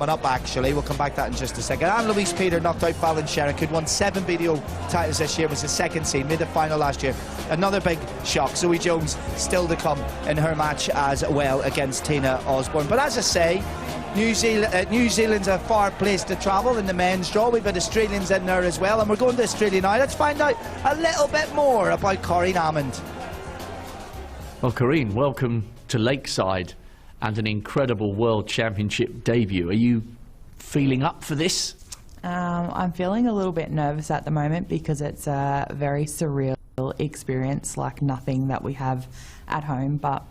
up actually, we'll come back to that in just a second. And Louise Peter knocked out Fallon Sherrick, who'd won 7 BDO titles this year, was the second seed, made the final last year. Another big shock. Zoe Jones still to come in her match as well against Tina Osborne. But as I say, New Zealand's a far place to travel in the men's draw. We've got Australians in there as well, and we're going to Australia now. Let's find out a little bit more about Corinne Hammond. Well, Corinne, welcome to Lakeside and an incredible World Championship debut. Are you feeling up for this? I'm feeling a little bit nervous at the moment because it's a very surreal experience, like nothing that we have at home. But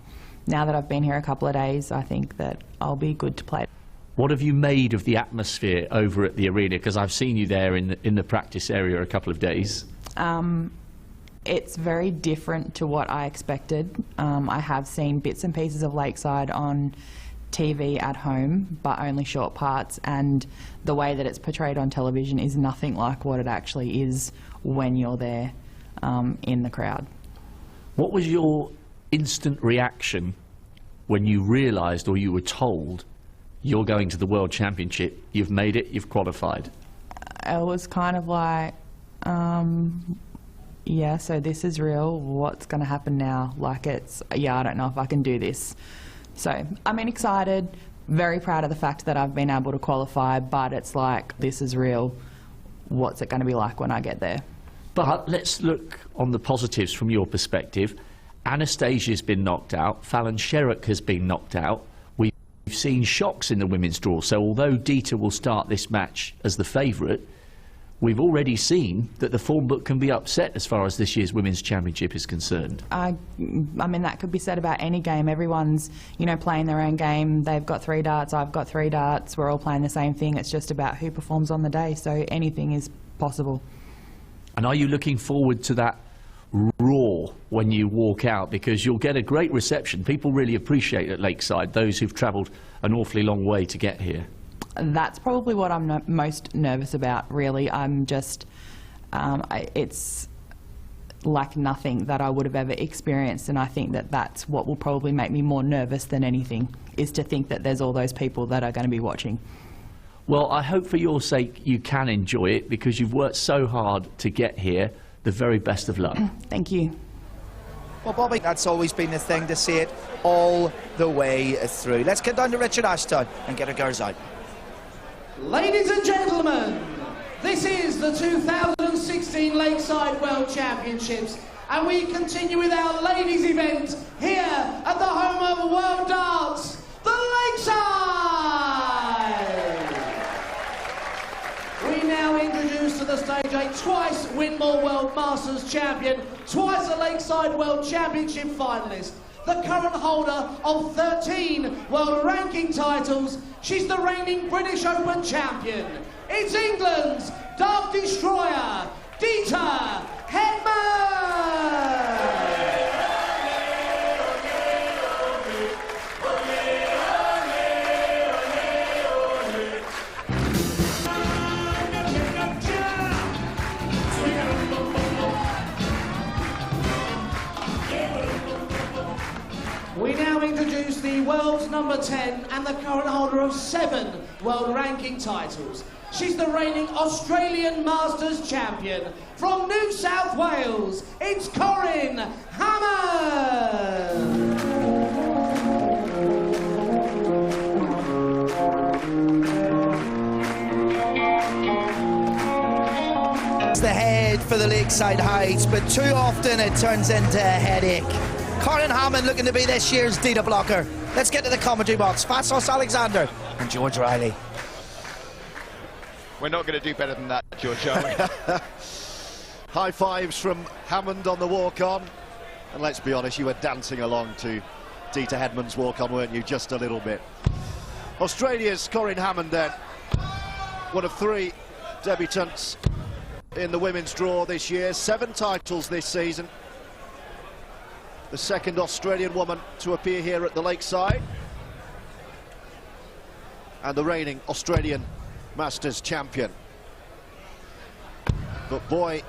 now that I've been here a couple of days, I think that I'll be good to play. What have you made of the atmosphere over at the arena? Because I've seen you there in the practice area a couple of days. It's very different to what I expected. I have seen bits and pieces of Lakeside on TV at home, but only short parts, and the way that it's portrayed on television is nothing like what it actually is when you're there in the crowd. What was your instant reaction when you realised, or you were told, you're going to the World Championship, you've made it, you've qualified? It was kind of like, yeah, so this is real, what's going to happen now? Like it's, yeah, I don't know if I can do this. So, I mean, excited, very proud of the fact that I've been able to qualify, but it's like, this is real, what's it going to be like when I get there? But let's look on the positives from your perspective. Anastasia's been knocked out, Fallon Sherrick has been knocked out. We've seen shocks in the women's draw, so although Dita will start this match as the favourite, we've already seen that the form book can be upset as far as this year's Women's Championship is concerned. I mean, that could be said about any game. Everyone's, you know, playing their own game. They've got 3 darts, I've got 3 darts. We're all playing the same thing. It's just about who performs on the day, so anything is possible. And are you looking forward to that roar when you walk out? Because you'll get a great reception. People really appreciate at Lakeside, those who've travelled an awfully long way to get here. That's probably what I'm most nervous about, really. I'm just, it's like nothing that I would have ever experienced, and I think that that's what will probably make me more nervous than anything, is to think that there's all those people that are going to be watching. Well, I hope for your sake you can enjoy it, because you've worked so hard to get here. The very best of luck. Thank you. Well, Bobby, that's always been the thing, to see it all the way through. Let's get down to Richard Ashton and get our girls out. Ladies and gentlemen, this is the 2016 Lakeside World Championships, and we continue with our ladies event here at the home of World Darts, the Lakeside! We now introduce to the stage a twice Winmore World Masters champion, twice a Lakeside World Championship finalist, the current holder of 13 world ranking titles. She's the reigning British Open champion. It's England's Dark Destroyer, Dita Hedman! We now introduce the world's number 10 and the current holder of 7 world ranking titles. She's the reigning Australian Masters champion from New South Wales. It's Corinne Hammond! It's the head for the Lakeside Heights, but too often it turns into a headache. Corinne Hammond looking to be this year's Dita blocker. Let's get to the commentary box. Vassos Alexander and George Riley. We're not going to do better than that, George, are we? High fives from Hammond on the walk-on. And let's be honest, you were dancing along to Dita Hedman's walk-on, weren't you? Just a little bit. Australia's Corinne Hammond then. One of 3 debutants in the women's draw this year. 7 titles this season. The second Australian woman to appear here at the Lakeside, and the reigning Australian Masters champion. But boy,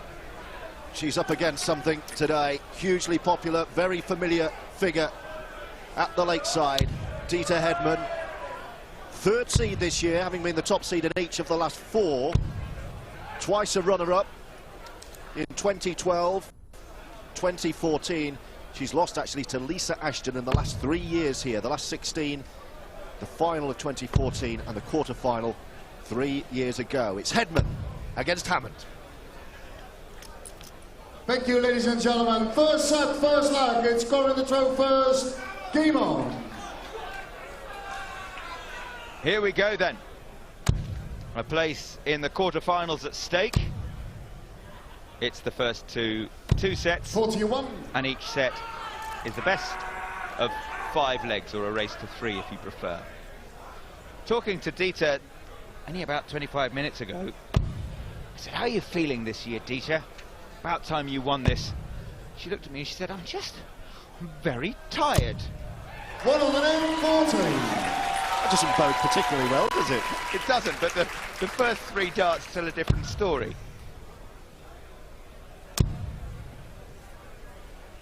she's up against something today. Hugely popular, very familiar figure at the Lakeside, Dita Hedman. third seed this year, having been the top seed in each of the last 4. Twice a runner-up in 2012, 2014. She's lost actually to Lisa Ashton in the last 3 years here. The last 16, the final of 2014 and the quarter-final 3 years ago. It's Hedman against Hammond. Thank you, ladies and gentlemen. First set, first leg. It's scoring the throw first. Game on. Here we go then. A place in the quarterfinals at stake. It's the first two sets. 41. And each set is the best of 5 legs, or a race to 3 if you prefer. Talking to Dieter only about 25 minutes ago, I said, how are you feeling this year, Dieter? About time you won this. She looked at me and she said, I'm very tired. 140. That doesn't bode particularly well, does it? It doesn't, but the first 3 darts tell a different story.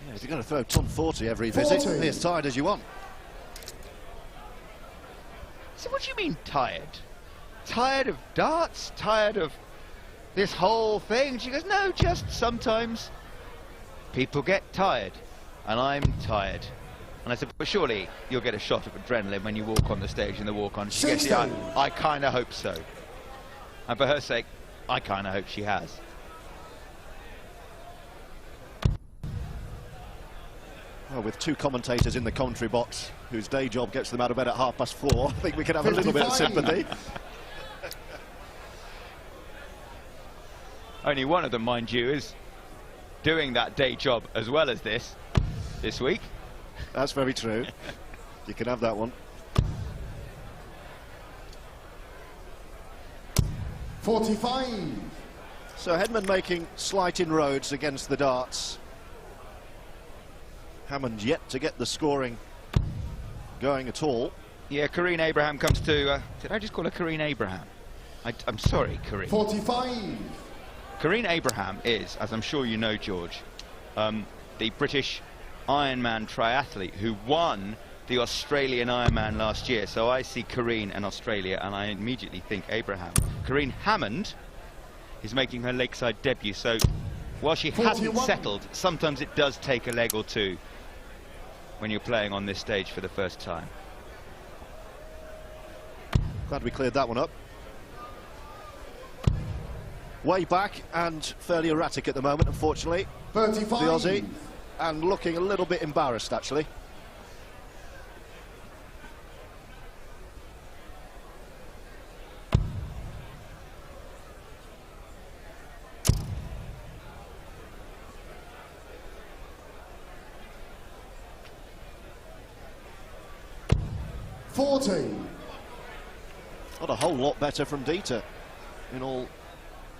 Yeah, if you're going to throw ton 40 every visit, 40. be as tired as you want. So what do you mean tired? Tired of darts? Tired of this whole thing? She goes, no, just sometimes people get tired, and I'm tired. And I said, but surely you'll get a shot of adrenaline when you walk on the stage in the walk-on. She goes, yeah, I kind of hope so. And for her sake, I kind of hope she has. Well, with 2 commentators in the commentary box whose day job gets them out of bed at 4:30, I think we can have a little bit of sympathy. Only one of them, mind you, is doing that day job as well as this week. That's very true. You can have that one. 45. So Hedman making slight inroads against the darts. Hammond yet to get the scoring going at all. Yeah, Karine Abraham comes to... did I just call her Karine Abraham? I'm sorry, Karine. 45. Karine Abraham is, as I'm sure you know, George, the British Ironman triathlete who won the Australian Ironman last year. So I see Karine and Australia and I immediately think Abraham. Karine Hammond is making her lakeside debut, so while she 41. hasn't settled, sometimes it does take a leg or 2 when you're playing on this stage for the first time. Glad we cleared that one up. Way back and fairly erratic at the moment, unfortunately. 35. The Aussie, and looking a little bit embarrassed, actually. Not a whole lot better from Dieter, in all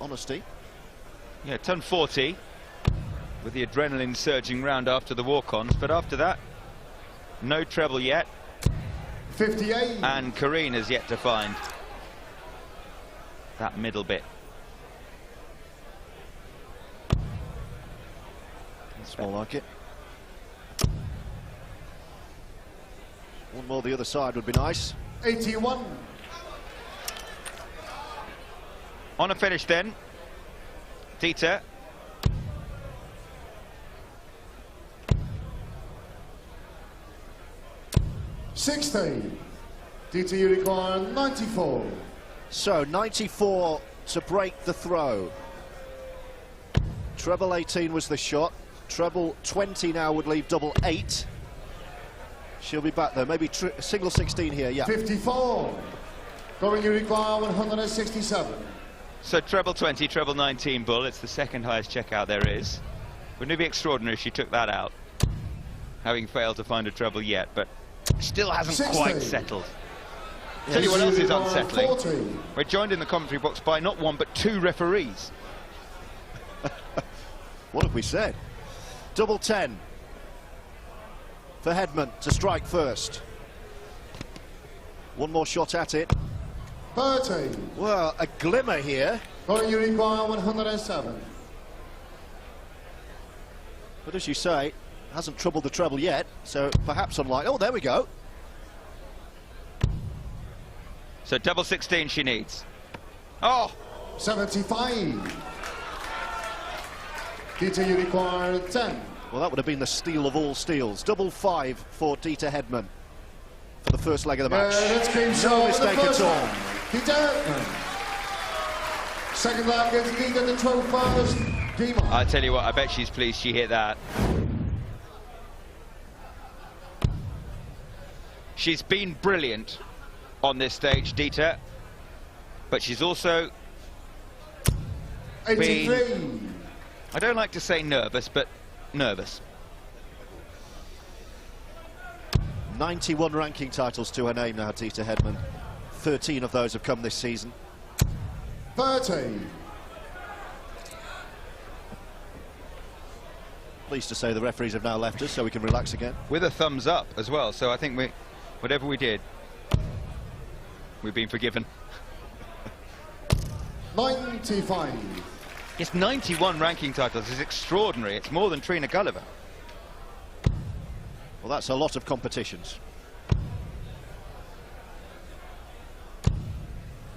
honesty. Yeah, ton 40 with the adrenaline surging round after the walk-ons, but after that, no treble yet. 58. And Karine has yet to find that middle bit. That's more like it. One more the other side would be nice. 81. On a finish then, Dieter. Dieter, you require 94. So 94 to break the throw. Treble 18 was the shot. Treble 20 now would leave double 8. She'll be back though. Maybe single 16 here. Yeah. 54. Going, you require 167. So treble 20, treble 19, Bull. It's the second highest checkout there is. Wouldn't it be extraordinary if she took that out, having failed to find a treble yet, but still hasn't 60. quite settled. Yes. Tell you what else is unsettling. 40. We're joined in the commentary box by not 1 but 2 referees. What have we said? Double 10 for Hedman to strike first. One more shot at it. 30. Well, a glimmer here. Going, you require 107. But as you say, hasn't troubled the treble yet, so perhaps unlikely. Oh, there we go. So double 16 she needs. Oh! 75. Dita, you require 10. Well, that would have been the steal of all steals. Double 5 for Dita Hedman for the first leg of the match. Let's keep No short mistake the at first all. leg. Dita Hedman. Second leg gets Dita the 12 first. Dima. I tell you what, I bet she's pleased she hit that. She's been brilliant on this stage, Dita, but she's also 83. I don't like to say nervous, but nervous. 91 ranking titles to her name now, Dita Hedman. 13 of those have come this season. 30. Pleased to say the referees have now left us, so we can relax again. With a thumbs up as well, so I think whatever we did, we've been forgiven. 95. Yes, 91 ranking titles is extraordinary. It's more than Trina Gulliver. Well, that's a lot of competitions.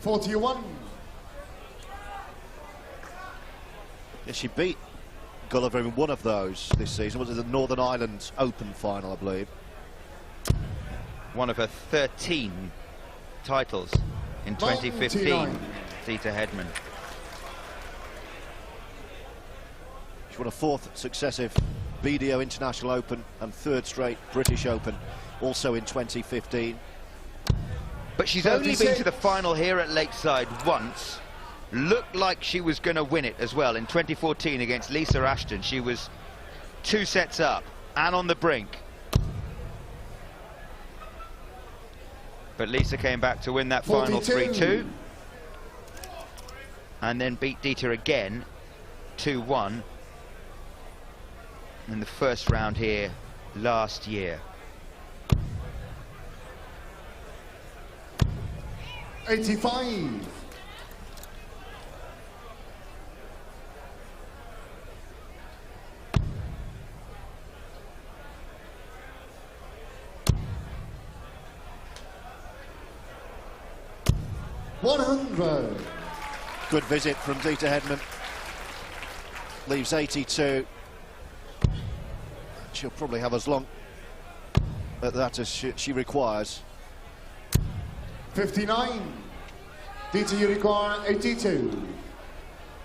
41. Yes, she beat Gulliver in one of those this season. Was it the Northern Ireland Open final, I believe? One of her 13 titles in 2015, 99. Dita Hedman. She won a 4th successive BDO International Open and 3rd straight British Open, also in 2015. But she's only been to the final here at Lakeside once. Looked like she was going to win it as well in 2014 against Lisa Ashton. She was 2 sets up and on the brink. But Lisa came back to win that final 3-2. And then beat Dita again 2-1 in the first round here last year. 85. 100. Good visit from Dita Hedman. Leaves 82. She'll probably have as long at that as she requires. 59. Dita, you require 82.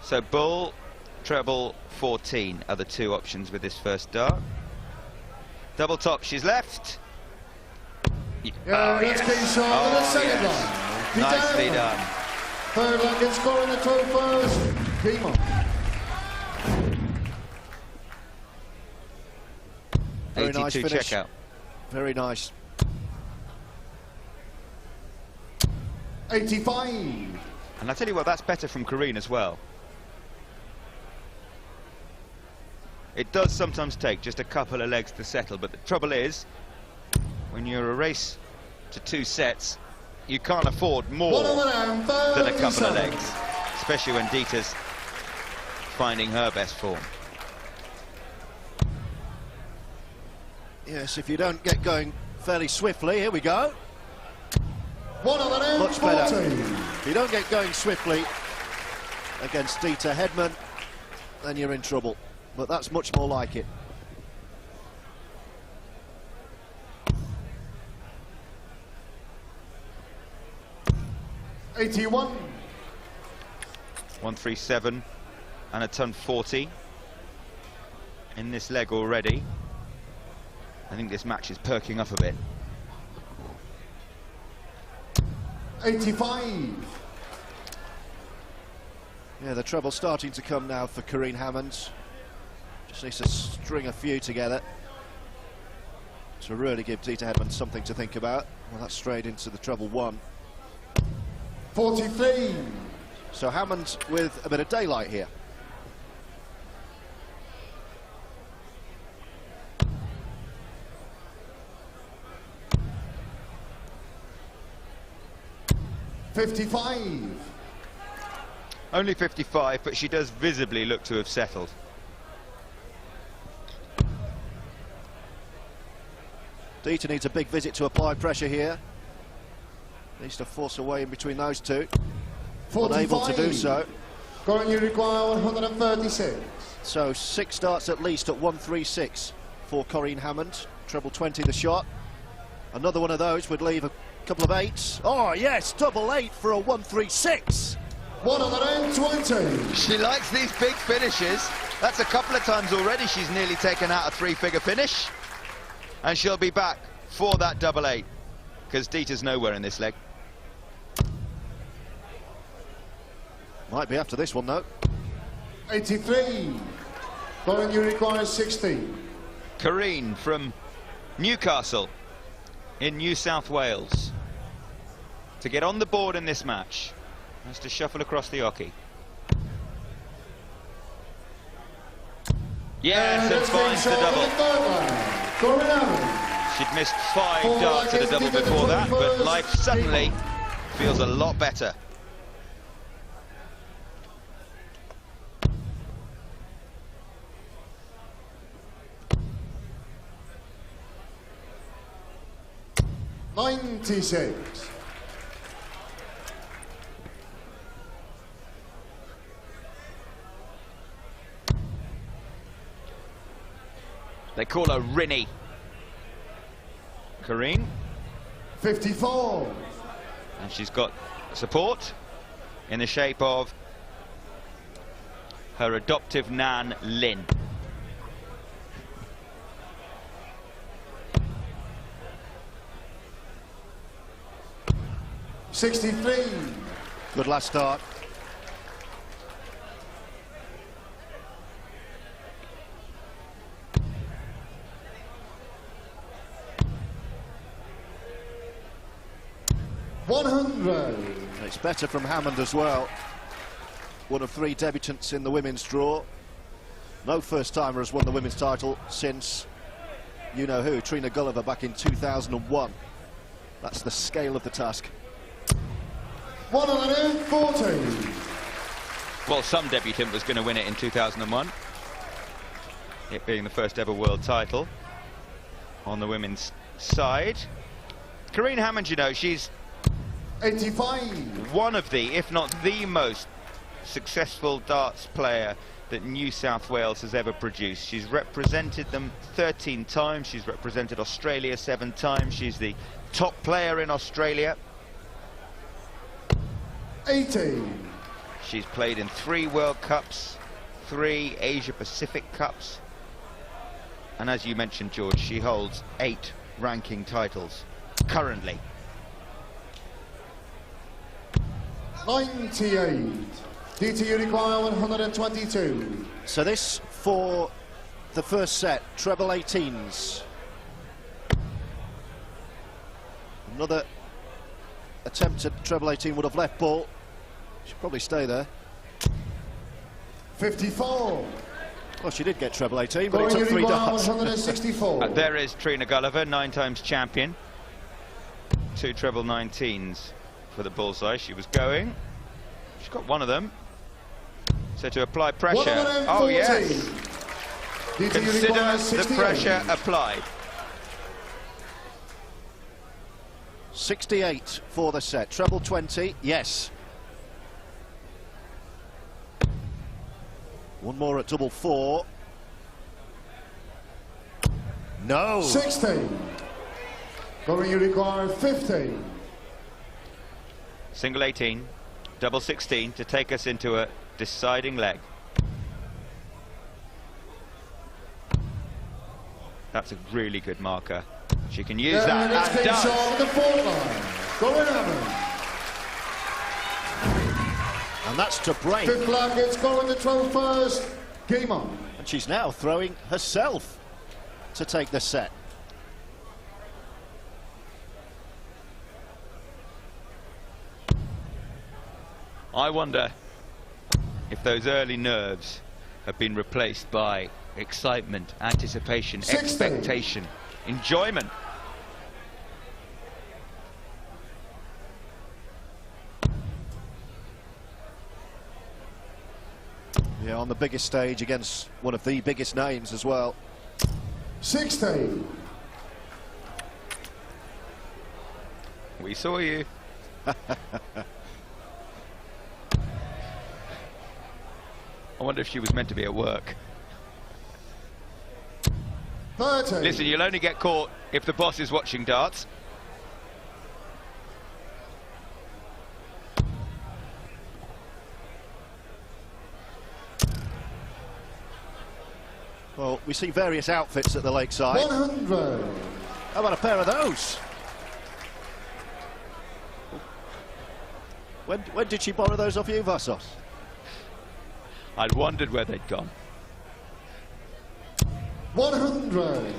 So bull, treble, 14 are the 2 options with this first dart. Double top, she's left. Let's keep short Oh, the second yes. line. Dita Nicely Hedman. done. Third leg gets scoring the 12 first. Dima. 82 82 finish. checkout. Very nice. 85. And I tell you what, that's better from Corinne as well. It does sometimes take just a couple of legs to settle, but the trouble is, when you're a race to 2 sets, you can't afford more than a couple of legs, especially when Dita's finding her best form. Yes, if you don't get going fairly swiftly, here we go. Much better. If you don't get going swiftly against Dita Hedman, then you're in trouble. But that's much more like it. '81. 137 and a ton 40 in this leg already. I think this match is perking up a bit. 85. Yeah, the trouble's starting to come now for Corinne Hammond. Just needs to string a few together to really give Dita Hedman something to think about. Well, that's straight into the treble 1. 43. So Hammond with a bit of daylight here. '55. Only 55, but she does visibly look to have settled. Dita needs a big visit to apply pressure here. Needs to force a way in between those two. 45. Unable to do so. Currently require 136. So 6 darts at least at 136 for Corinne Hammond. Treble 20 the shot. Another one of those would leave a couple of 8s. Oh yes, double 8 for a 136. 120. She likes these big finishes. That's a couple of times already she's nearly taken out a 3-figure finish. And she'll be back for that double 8, because Dieter's nowhere in this leg. Might be after this one though. 83. Currently requires 60. Corinne from Newcastle in New South Wales to get on the board in this match. Has to shuffle across the hockey. Yes, and finds the double. She'd missed 5 darts at a double before that, but life suddenly feels a lot better. $96. They call her Rinny. Corinne. 54. And she's got support in the shape of her adoptive nan, Lynn. $63. Good last start. $100. It's better from Hammond as well. One of 3 debutants in the women's draw. No first-timer has won the women's title since, you know who, Trina Gulliver back in 2001. That's the scale of the task. 140. Well, some debutant was going to win it in 2001. It being the first ever world title on the women's side. Corinne Hammond, you know, she's 85. one of the, if not the most successful darts player that New South Wales has ever produced. She's represented them 13 times. She's represented Australia 7 times. She's the top player in Australia. 80. She's played in 3 World Cups, 3 Asia Pacific Cups. And as you mentioned, George, she holds 8 ranking titles currently. 98. DT you require 122. So this for the first set, treble 18s. Another attempt at treble 18 would have left ball. Should probably stay there. 54. Well, she did get treble 18, but it Going took 3 require darts. 164. There is Trina Gulliver, 9 times champion. 2 treble 19s for the bullseye. She was going. She's got one of them. So to apply pressure. Oh yes. Consider the pressure applied. 68 for the set. Treble 20, yes. One more at double 4. No. 60. Going you require 50. Single 18, double 16 to take us into a deciding leg. That's a really good marker. She can use that. Let's take Does. shot with the 4 line. Going Hammond. And that's to break. 5th flag, it's going to throw first. Game on. And she's now throwing herself to take the set. I wonder if those early nerves have been replaced by excitement, anticipation, 60. expectation, enjoyment. Yeah, on the biggest stage against one of the biggest names as well. 60. We saw you. I wonder if she was meant to be at work. 30. Listen, you'll only get caught if the boss is watching darts. Well, we see various outfits at the lakeside. 100. How about a pair of those? When did she borrow those off you, Vassos? I'd wondered where they'd gone. 100.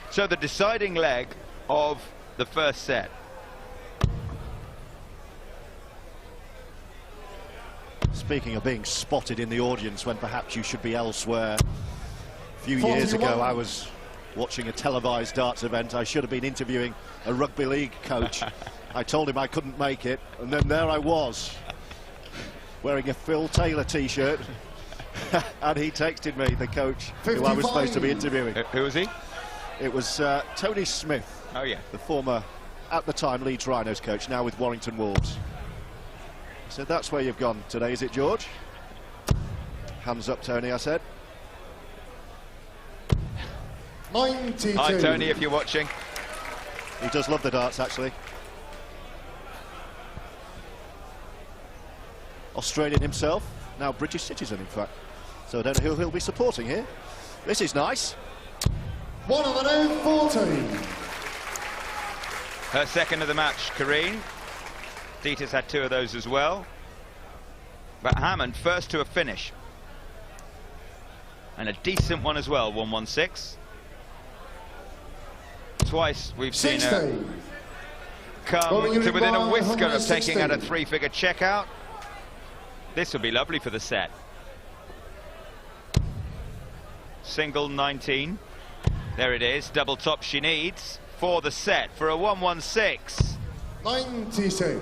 So the deciding leg of the first set. Speaking of being spotted in the audience when perhaps you should be elsewhere, a few years 41. ago I was watching a televised darts event. I should have been interviewing a rugby league coach. I told him I couldn't make it, and then there I was, wearing a Phil Taylor t-shirt, and he texted me, the coach, who I was supposed to be interviewing. Who was he? It was Tony Smith, Oh, yeah. the former, at the time, Leeds Rhinos coach, now with Warrington Wolves. So that's where you've gone today, is it, George? Hands up, Tony, I said. 92. Hi, Tony, if you're watching. He does love the darts, actually. Australian himself, now British citizen, in fact. So I don't know who he'll be supporting here. This is nice. 140. Her second of the match, Karine. Dita's had 2 of those as well. But Hammond first to a finish. And a decent one as well, 116. Twice we've seen 60. her come to within a whisker of taking out a 3-figure checkout. This will be lovely for the set. Single 19. There it is, double top she needs for the set for a 116. 96.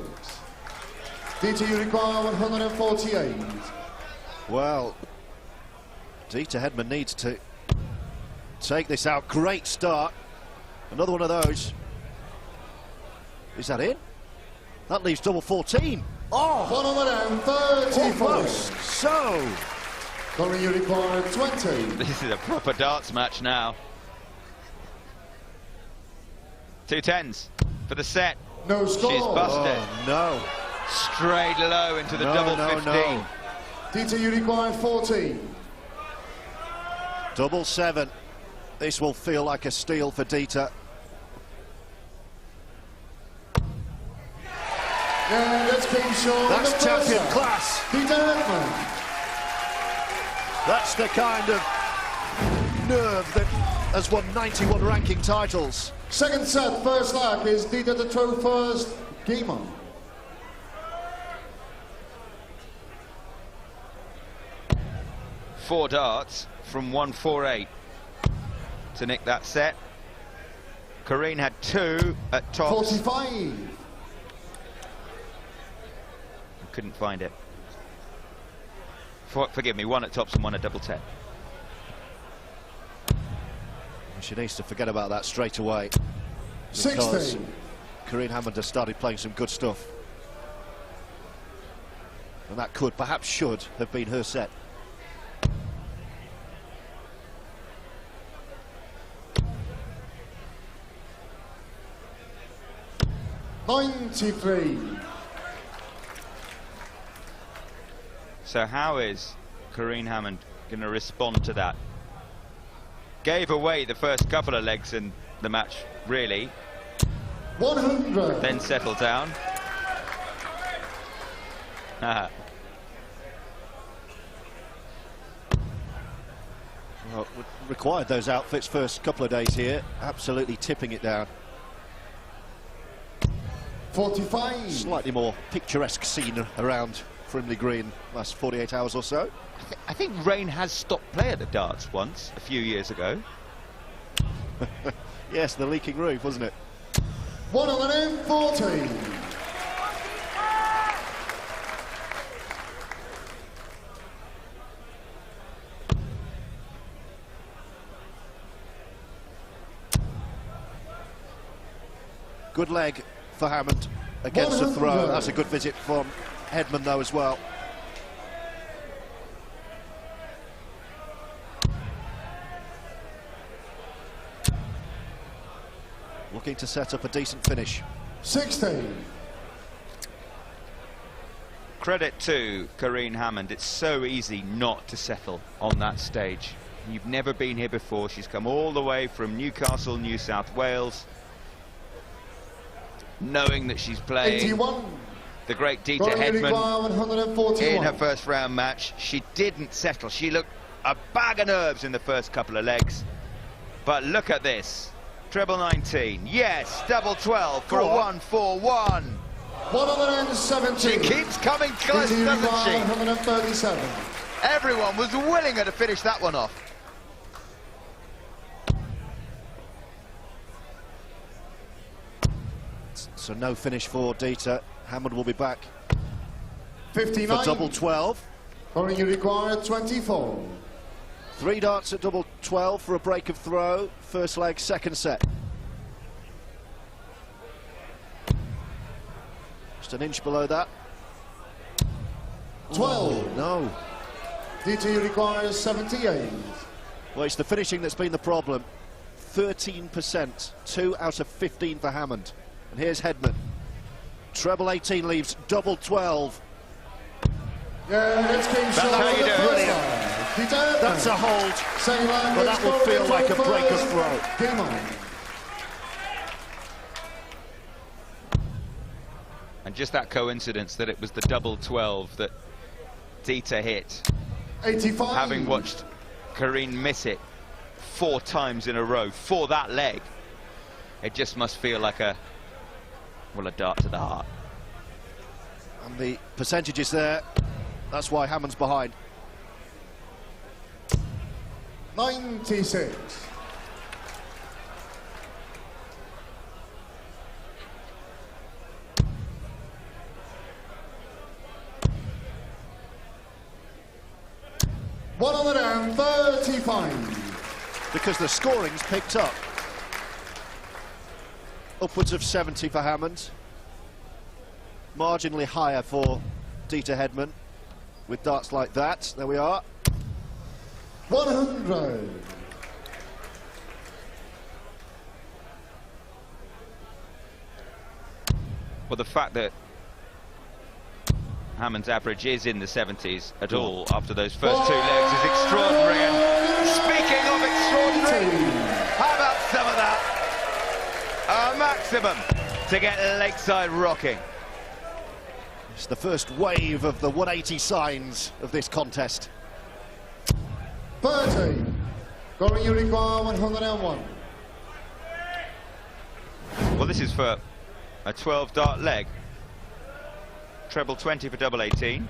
Dita, you require 148. Well, Dita Hedman needs to take this out. Great start. Another one of those. Is that it? That leaves double 14. Oh! 134. Almost. So, Corey, you require 20. This is a proper darts match now. 2 10s for the set. No score. She's busted. oh no. Straight low into the double 15. No. Dita, you require 14. Double 7. This will feel like a steal for Dita. Yeah, that's King Shaw. That's champion class. Dita Hedman. That's the kind of nerve that has won 91 ranking titles. Second set, first leg is Dita to throw first. Game on. Four darts from 148 to nick that set. Karine had 2 at tops. 45. Couldn't find it. Forgive me, 1 at tops and 1 at double 10. She needs to forget about that straight away. 60. Karine Hammond has started playing some good stuff. And that could, perhaps should, have been her set. $93. So how is Karine Hammond going to respond to that? Gave away the first couple of legs in the match, really. 100. Then settled down. Well, required those outfits first couple of days here. Absolutely tipping it down. 45. Slightly more picturesque scene around Frimley Green last 48 hours or so. I think Rain has stopped play at the darts once, a few years ago. Yes, the leaking roof, wasn't it? 140. Good leg for Hammond against the throw. That's a good visit from Hedman though as well. Looking to set up a decent finish. 16. Credit to Corinne Hammond. It's so easy not to settle on that stage. You've never been here before. She's come all the way from Newcastle, New South Wales, knowing that she's playing 81. the great Dita Hedman in her first round match. She didn't settle. She looked a bag of nerves in the first couple of legs. But look at this. Treble 19. Yes, double 12 for a 1-4-1. 117. She keeps coming close, doesn't she? 137. Everyone was willing her to finish that one off. So no finish for Dita. Hammond will be back 59. for double 12. Only you require 24. 3 darts at double 12 for a break of throw. First leg, second set. Just an inch below that. 12. Oh, no. DT requires 78. Well, it's the finishing that's been the problem. 13%, 2 out of 15 for Hammond. And here's Hedman. Treble 18 leaves double 12. Yeah, it's been That's how you do it. That's a hold, but that will feel like a break of throw. Game on. And just that coincidence that it was the double 12 that Dita hit. 85. Having watched Corinne miss it 4 times in a row for that leg, it just must feel like a dart to the heart. And the percentages there, that's why Hammond's behind. 96. $135. Because the scoring's picked up. Upwards of 70 for Hammond. Marginally higher for Dita Hedman. With darts like that, there we are. 100. Well, the fact that Hammond's average is in the 70s at all after those first 2 legs is extraordinary. And speaking of extraordinary, how about some of that? A maximum to get Lakeside rocking. It's the first wave of the 180 signs of this contest. 30. Going you require 101. Well, this is for a 12 dart leg. Treble 20 for double 18.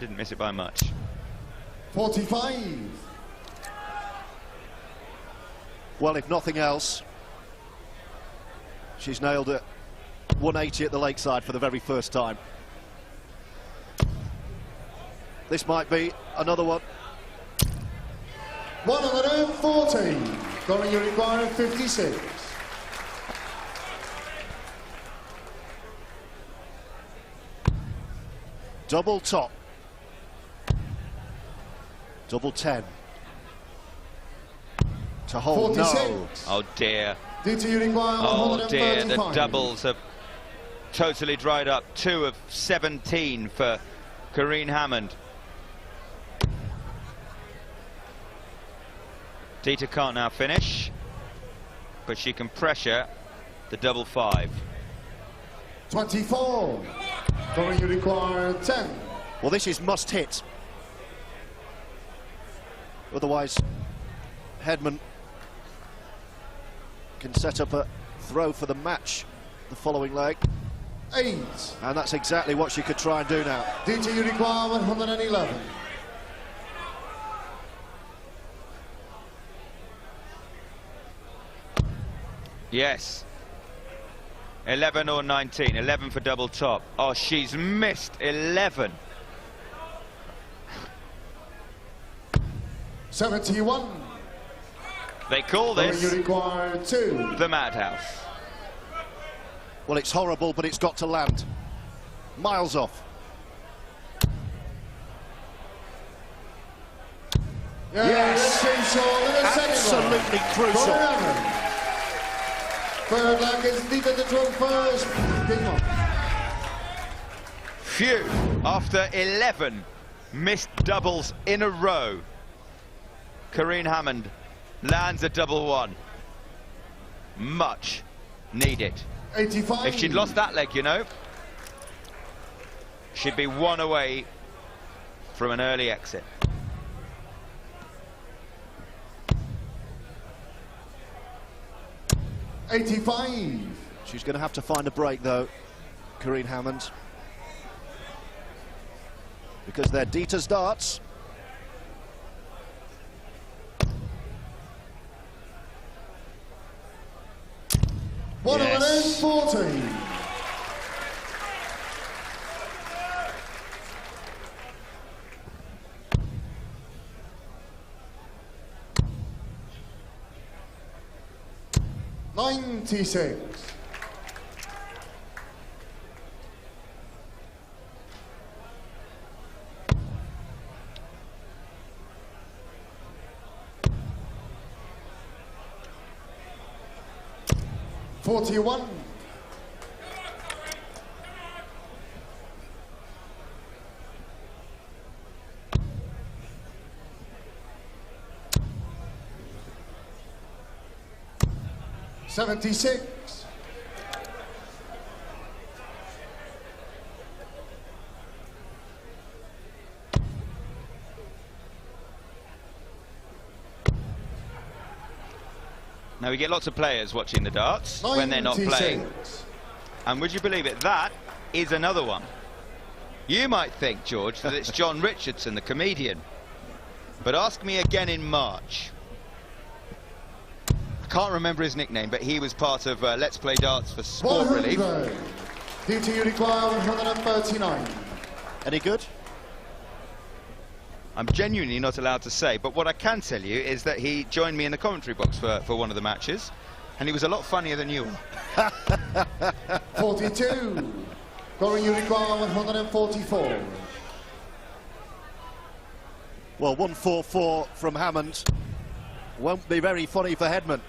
Didn't miss it by much. 45. Well, if nothing else, she's nailed it. 180 at the Lakeside for the very first time. This might be another one. 140. Going you require 56. Double top. Double 10. To hold, 46. no. Oh dear. DT you require Oh 135. dear, the doubles have totally dried up. 2 of 17 for Corinne Hammond. Dita can't now finish, but she can pressure the double 5. 24. Going you require 10. Well, this is must hit. Otherwise, Hedman can set up a throw for the match the following leg. 8. And that's exactly what she could try and do now. DT you require 111. Yes. 11 or 19. 11 for double top. Oh, she's missed 11. 71. They call Going you this require 2. the madhouse. Well, it's horrible, but it's got to land. Miles off. Yes, absolutely crucial. Third leg is needed to throw first. Phew, after 11 missed doubles in a row, Corinne Hammond lands a double one. Much needed. 85. If she'd lost that leg, you know, she'd be one away from an early exit. $85. She's going to have to find a break, though, Corinne Hammond, because they're Dieter's darts. Yes. 140. $96. $41. $76. Now we get lots of players watching the darts when they're not playing. And would you believe it, that is another one. You might think, George, that it's John Richardson, the comedian. But ask me again in March. I can't remember his nickname, but he was part of Let's Play Darts for Sport Relief. DT require 139. Any good? I'm genuinely not allowed to say, but what I can tell you is that he joined me in the commentary box for one of the matches, and he was a lot funnier than you were. 42. Going you require 144. Well, 144 from Hammond won't be very funny for Hedman.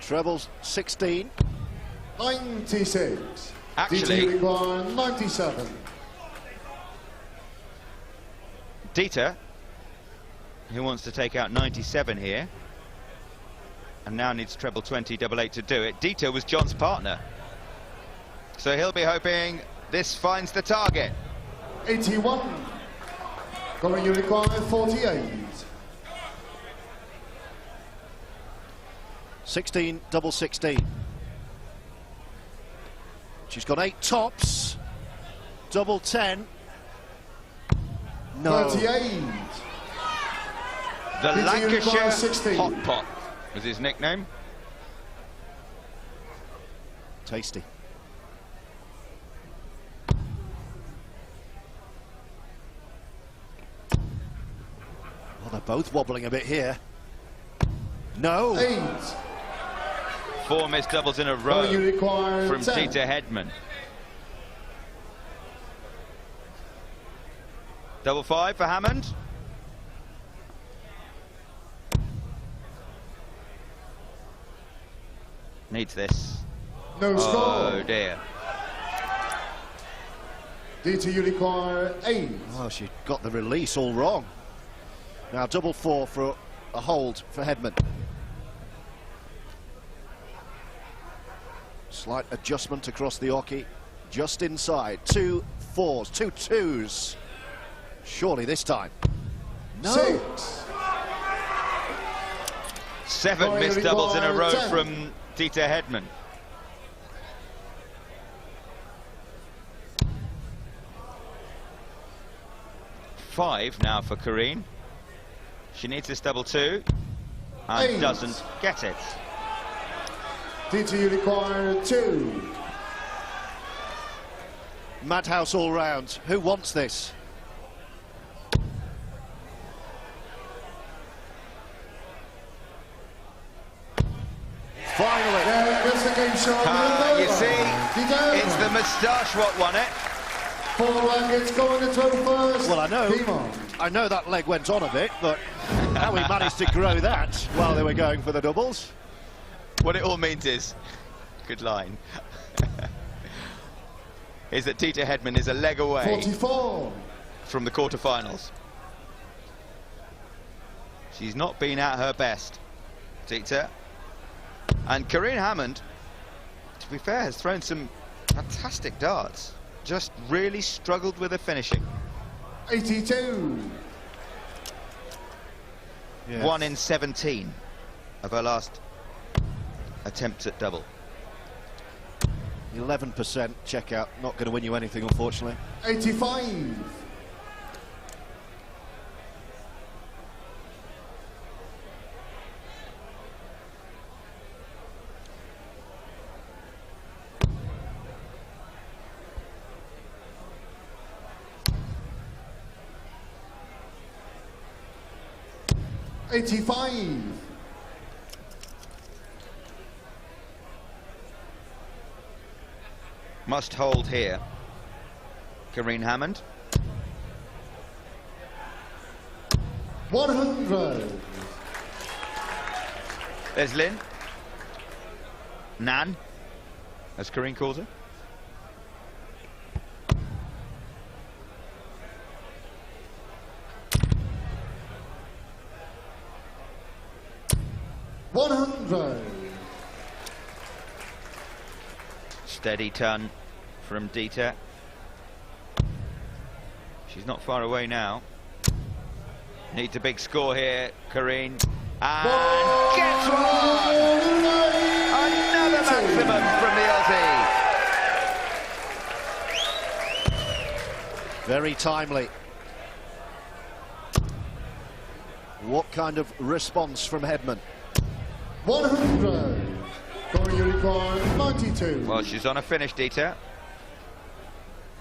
Trebles 16. 96. Actually, DT require 97. Dieter, who wants to take out 97 here, and now needs treble 20, double 8 to do it. Dieter was John's partner, so he'll be hoping this finds the target. 81. Going you require 48. 16, double 16. She's got 8 tops. Double 10. No. 38. The DT Lancashire 16. Hot Pot was his nickname. Tasty. Well, they're both wobbling a bit here. No. 8. 4 missed doubles in a row You require from 10. Dieter Hedman. Double 5 for Hammond. Needs this. No Oh score. dear. DT you require 8. Oh, she got the release all wrong. Now double 4 for a hold for Hedman. Slight adjustment across the hockey. Just inside. 2 4s, 2 2s. Surely this time. No. 6. 7 Oh, missed here we doubles go, in a row 10. from Dieter Hedman. Five now for Corinne. She needs this double 2 and 8. doesn't get it. DT you require 2. Madhouse all round. Who wants this? Finally. There, that's the game You see, it's the moustache what won it. 4 rackets going to throw first. Well, Hedman. I know that leg went on a bit, but how he managed to grow that while they were going for the doubles. What it all means is, good line, is that Dita Hedman is a leg away 44. from the quarterfinals. She's not been at her best, Dita. And Corinne Hammond, to be fair, has thrown some fantastic darts. Just really struggled with her finishing. 82. Yes. 1 in 17 of her last attempts at double. 11% checkout, not going to win you anything, unfortunately. 85. Must hold here. Corinne Hammond. 100. There's Lynn. Nan, as Corinne calls her. Steady ton from Dita. She's not far away now. Needs a big score here, Corinne. And gets one! Another maximum from the Aussie. Very timely. What kind of response from Hedman? 100. Going unicorn, 92. Well, she's on a finish, Dita.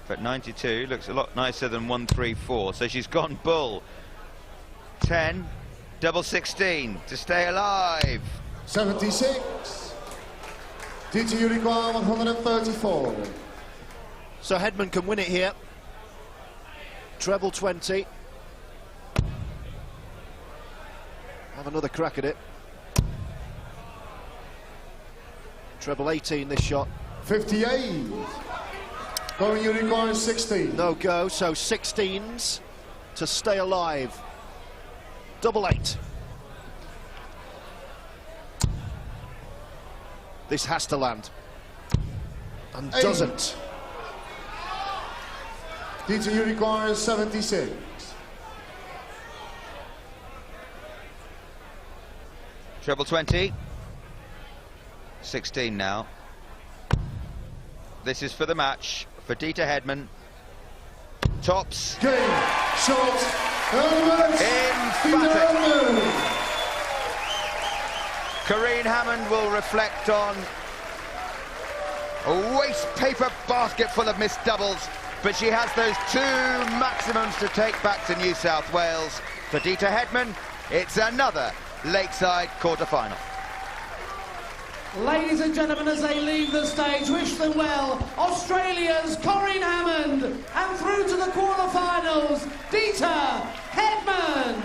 But 92 looks a lot nicer than 134. So she's gone bull. 10, double 16 to stay alive. 76. DT unicorn, 134. So Hedman can win it here. Treble 20. Have another crack at it. Treble 18 this shot. 58. Going unicorn 16. No go, so 16s to stay alive. Double 8. This has to land. And 8. Doesn't. DT unicorn 76. Treble 20. 16 now. This is for the match for Dita Hedman. Tops. Game, shots, elements. Emphatic. Corinne Hammond will reflect on a waste paper basket full of missed doubles, but she has those 2 maximums to take back to New South Wales. For Dita Hedman, it's another Lakeside quarter-final. Ladies and gentlemen, as they leave the stage, wish them well, Australia's Corinne Hammond, and through to the quarterfinals, Dita Hedman.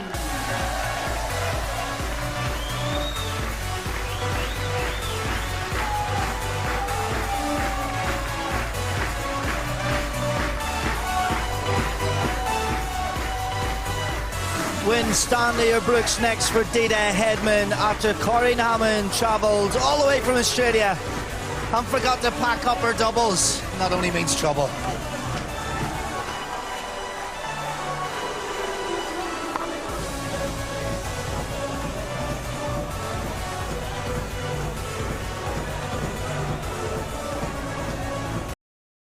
Wins Stanley or Brooks next for Dita Hedman after Corinne Hammond travelled all the way from Australia and forgot to pack up her doubles. That only means trouble.